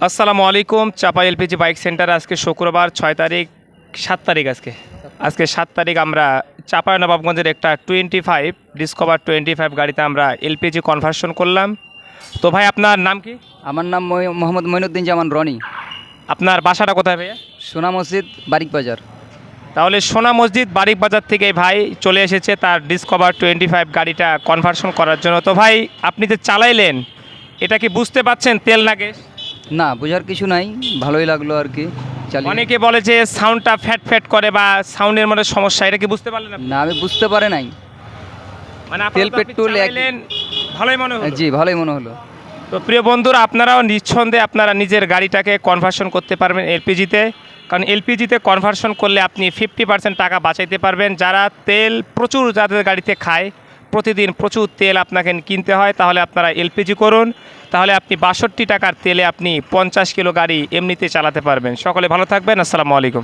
আসসালামু আলাইকুম। চাপা এলপিজি বাইক সেন্টার। আজকে শুক্রবার 6 তারিখ 7 তারিখ আজকে 7 তারিখ আমরা চাপাই নবাবগঞ্জের একটা 25 ডিসকভার 25 গাড়িতে আমরা এলপিজি কনভার্সন করলাম। তো ভাই আপনার নাম কি? আমার নাম মোহাম্মদ মঈনুদ্দিন জামান রনি। আপনার বাসাটা কোথায় ভাইয়া? সোনা মসজিদ বারিক বাজার। তাহলে সোনা মসজিদ বারিক বাজার থেকে ভাই চলে এসেছে তার ডিসকভার 25 গাড়িটা কনভার্সন করার জন্য। তো ভাই আপনি যে চালাইলেন এটা কি বুঝতে পাচ্ছেন তেল না গ্যাস? না, বোঝার কিছু নাই, ভালোই লাগলো আর কি চালিয়ে। অনেকে বলে যে সাউন্ডটা ফ্যাট ফ্যাট করে বা সাউন্ডের মধ্যে সমস্যা, এটা কি বুঝতে পারলেন আপনি? না, আমি বুঝতে পারে নাই। মানে তেল তেল পেট্রোল পেট্রোল ভালোই মনে হলো। জি, ভালোই মনে হলো। তো প্রিয় বন্ধুরা, আপনারাও নিঃসন্দেহে আপনারা নিজের গাড়িটাকে কনভার্সন করতে পারবেন এলপিজিতে। কারণ এলপিজিতে কনভার্সন করলে আপনি 50% টাকা বাঁচাইতে পারবেন। যারা তেল প্রচুর যাদের গাড়িতে খায়, প্রতিদিন প্রচুর তেল আপনাকে কিনতে হয়, তাহলে আপনারা এলপিজি করুন। তাহলে আপনি 62 টাকার তেলে আপনি 50 কিলো গাড়ি এমনিতে চালাতে পারবেন। সকলে ভালো থাকবেন। আসসালামু আলাইকুম।